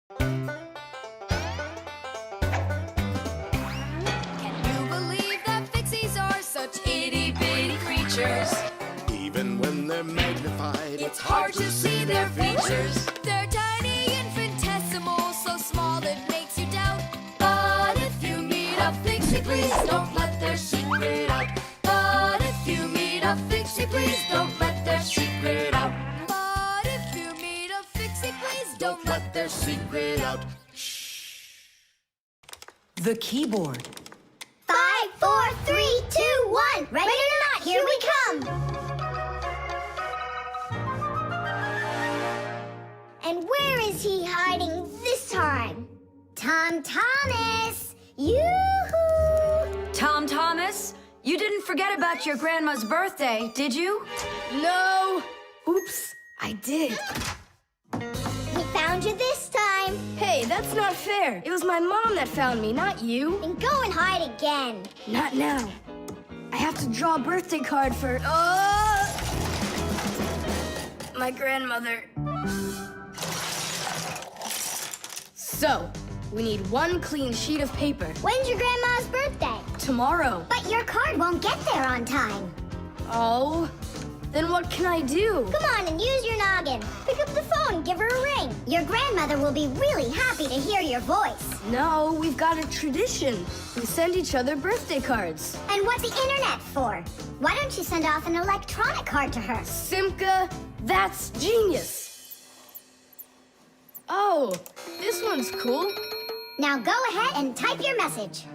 Can you believe that Fixies are such itty-bitty creatures? Even when they're magnified, It's hard to see their features. They're tiny, infinitesimal, so small it makes you doubt. But if you meet a Fixie, please don't let their secret out. But if you meet a Fixie, please don't let their secret out. But if you meet a Fixie, please don't let their secret out. The keyboard. 5, 4, 3, 2, 1. Ready or not, here we come. And where is he hiding this time? Tom Thomas! Yoo-hoo! Tom Thomas, you didn't forget about your grandma's birthday, did you? No! Oops, I did. We found you this time. Hey, that's not fair. It was my mom that found me, not you. And go and hide again. Not now. I have to draw a birthday card for... my grandmother. So, we need one clean sheet of paper. When's your grandma's birthday? Tomorrow. But your card won't get there on time. Oh, then what can I do? Come on and use your noggin. Pick up the phone and give her a ring. Your grandmother will be really happy to hear your voice. No, we've got a tradition. We send each other birthday cards. And what's the internet for? Why don't you send off an electronic card to her? Simka, that's genius. Oh, this one's cool. Now go ahead and type your message.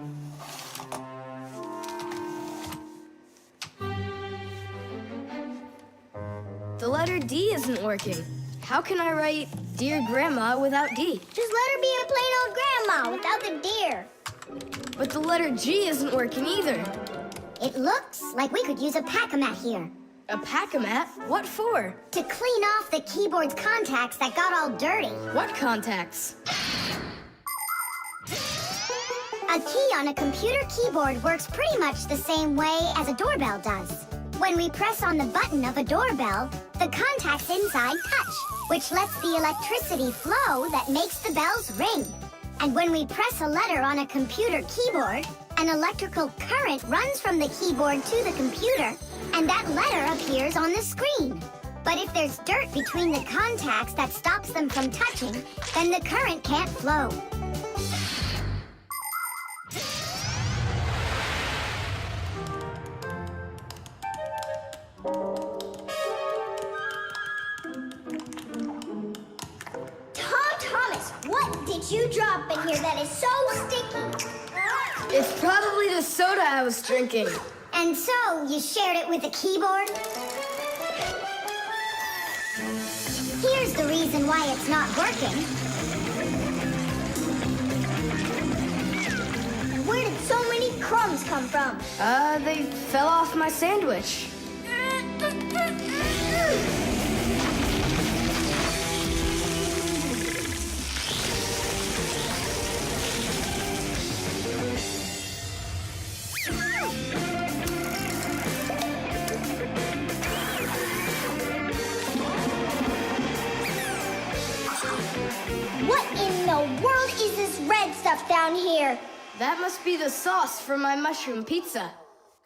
The letter D isn't working. How can I write Dear Grandma without D? Just let her be a plain old grandma without the dear. But the letter G isn't working either. It looks like we could use a pack-a-mat here. A pack-a-mat? What for? To clean off the keyboard's contacts that got all dirty. What contacts? A key on a computer keyboard works pretty much the same way as a doorbell does. When we press on the button of a doorbell, the contacts inside touch, which lets the electricity flow that makes the bells ring. And when we press a letter on a computer keyboard, an electrical current runs from the keyboard to the computer, and that letter appears on the screen. But if there's dirt between the contacts that stops them from touching, then the current can't flow. Tom Thomas, what did you drop in here that is so sticky? It's probably the soda I was drinking. And so, you shared it with the keyboard? Here's the reason why it's not working. Where did so many crumbs come from? They fell off my sandwich. What in the world is this red stuff down here? That must be the sauce for my mushroom pizza.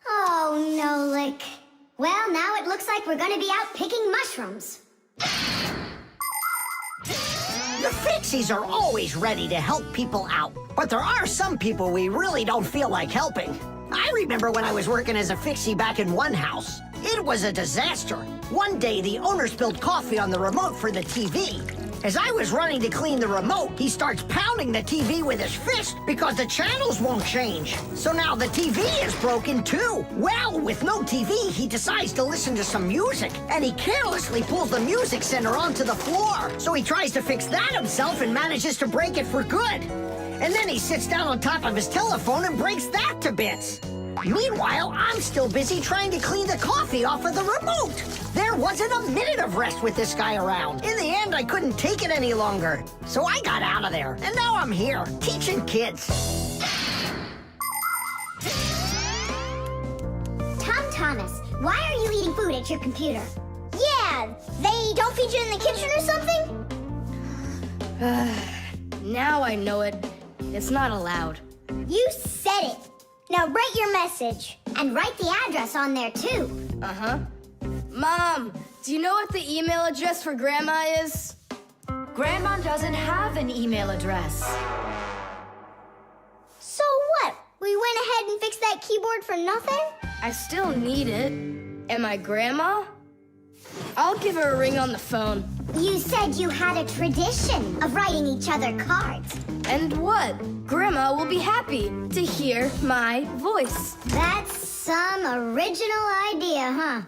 Oh, Nolik. Well, now it looks like we're gonna be out picking mushrooms. The Fixies are always ready to help people out, but there are some people we really don't feel like helping. I remember when I was working as a Fixie back in one house. It was a disaster. One day, the owner spilled coffee on the remote for the TV. As I was running to clean the remote, he starts pounding the TV with his fist because the channels won't change. So now the TV is broken too. Well, with no TV, he decides to listen to some music, and he carelessly pulls the music center onto the floor. So he tries to fix that himself and manages to break it for good. And then he sits down on top of his telephone and breaks that to bits. Meanwhile, I'm still busy trying to clean the coffee off of the remote. There wasn't a minute of rest with this guy around. In the end, I couldn't take it any longer. So I got out of there, and now I'm here, teaching kids. Tom Thomas, why are you eating food at your computer? Yeah, they don't feed you in the kitchen or something? Now I know it. It's not allowed. You said it. Now write your message. And write the address on there, too. Uh-huh. Mom, do you know what the email address for Grandma is? Grandma doesn't have an email address. So what? We went ahead and fixed that keyboard for nothing? I still need it. Am I Grandma? I'll give her a ring on the phone. You said you had a tradition of writing each other cards. And what? Grandma will be happy to hear my voice. That's some original idea, huh?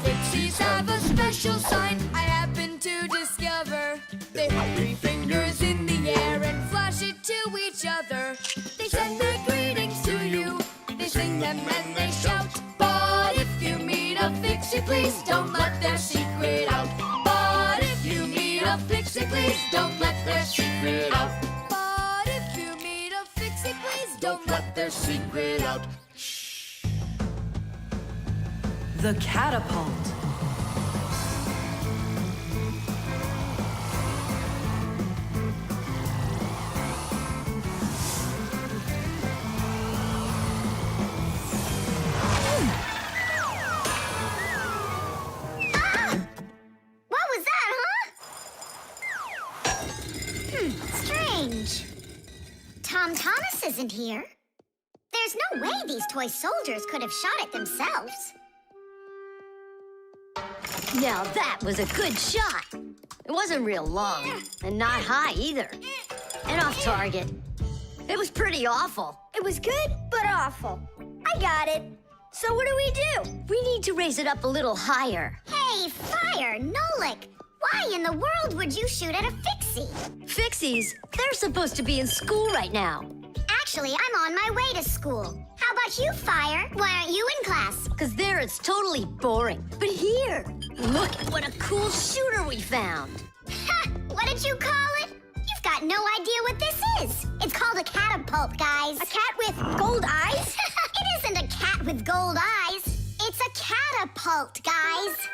Fixies have a special sign I happen to discover. They hold 3 fingers in the air and flash it to each other. They send their greetings to you. They sing them and they shout. But if you meet a Fixie, please don't let their secret out. But if you meet a Fixie, please don't let their secret out. But if you meet a Fixie, please don't let their secret out. The catapult. What was that, huh? Strange. Tom Thomas isn't here. There's no way these toy soldiers could have shot it themselves. Now that was a good shot. It wasn't real long, and not high either. And off target. It was pretty awful. It was good, but awful. I got it. So what do we do? We need to raise it up a little higher. Hey, Fire, Nolik! Why in the world would you shoot at a Fixie? Fixies, they're supposed to be in school right now. Actually, I'm on my way to school. How about you, Fire? Why aren't you in class? Because there it's totally boring. But here, look at what a cool shooter we found. Ha! What did you call it? You've got no idea what this is. It's called a catapult, guys. A cat with gold eyes? It isn't a cat with gold eyes. It's a catapult, guys.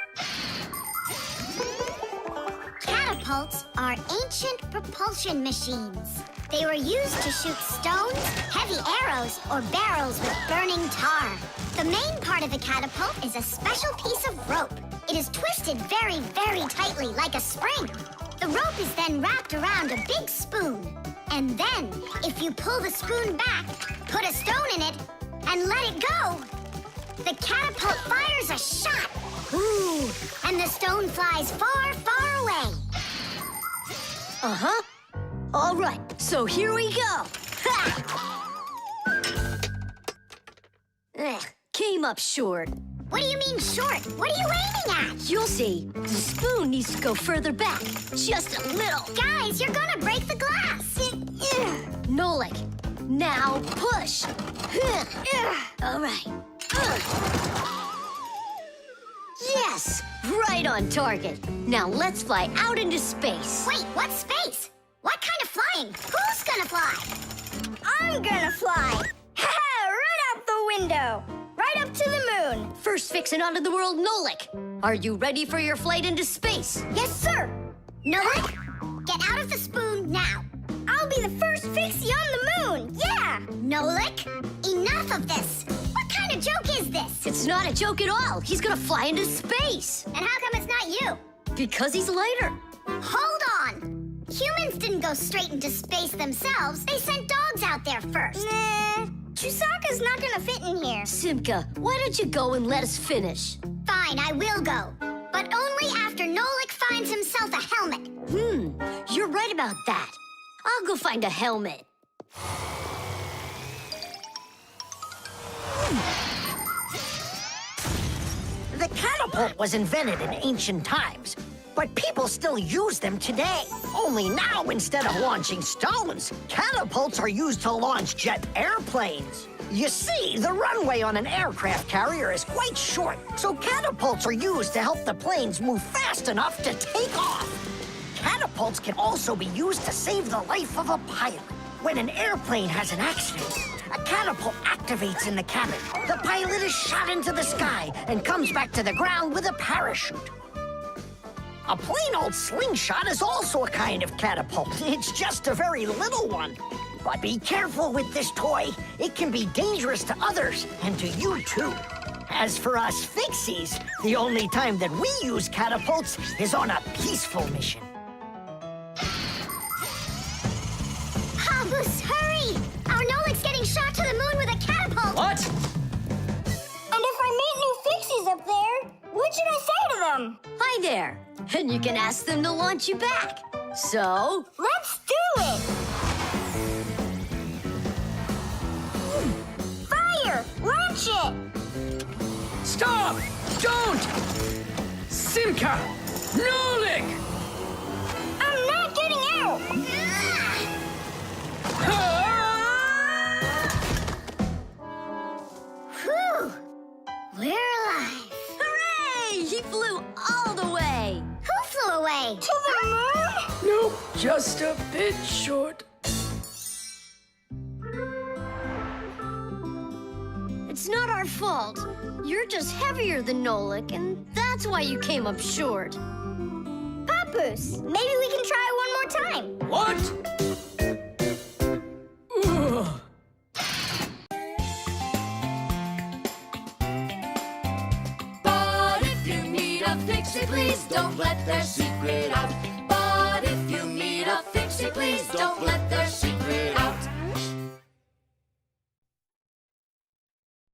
Catapults are ancient propulsion machines. They were used to shoot stones, heavy arrows, or barrels with burning tar. The main part of the catapult is a special piece of rope. It is twisted very, very tightly like a spring. The rope is then wrapped around a big spoon. And then, if you pull the spoon back, put a stone in it, and let it go, the catapult fires a shot. Ooh, and the stone flies far, far away. Uh-huh. All right, so here we go. Ha! Came up short. What do you mean short? What are you aiming at? You'll see. The spoon needs to go further back. Just a little. Guys, you're gonna break the glass. Nolik, now push. All right. Yes, right on target. Now let's fly out into space. Wait, what space? What kind of flying? Who's gonna fly? I'm gonna fly. Right out the window. Right up to the moon. First fixing onto the world, Nolik. Are you ready for your flight into space? Yes, sir. Nolik, get out of the spoon now. I'll be the first Fixie on the moon. Yeah. Nolik, enough of this. What kind of joke is this? It's not a joke at all. He's gonna fly into space. And how come it's not you? Because he's lighter. Hold on. Humans didn't go straight into space themselves. They sent dogs out there first. Nah, Chusaka's not gonna fit in here. Simka, why don't you go and let us finish? Fine, I will go. But only after Nolik finds himself a helmet. You're right about that. I'll go find a helmet. The catapult was invented in ancient times, but people still use them today. Only now, instead of launching stones, catapults are used to launch jet airplanes. You see, the runway on an aircraft carrier is quite short, so catapults are used to help the planes move fast enough to take off. Catapults can also be used to save the life of a pilot. When an airplane has an accident, A catapult activates in the cabin. The pilot is shot into the sky and comes back to the ground with a parachute. A plain old slingshot is also a kind of catapult. It's just a very little one. But be careful with this toy. It can be dangerous to others and to you too. As for us Fixies, the only time that we use catapults is on a peaceful mission. Habus, hurry! Our Nolik's getting shot to the moon with a catapult! What? And if I meet new Fixies up there, what should I say to them? Hi there. And you can ask them to launch you back. So, Let's do it! Fire! Launch it! Stop! Don't! Simka! Nolik! I'm not getting out! Whew! We're alive. hooray! He flew all the way. Who flew away? To the moon? Nope, just a bit short. It's not our fault. You're just heavier than Nolik, and that's why you came up short. Papoose, maybe we can try one more time. What? Ugh. But if you meet a Fixie, please don't let their secret out. But if you meet a Fixie, please don't let their secret out.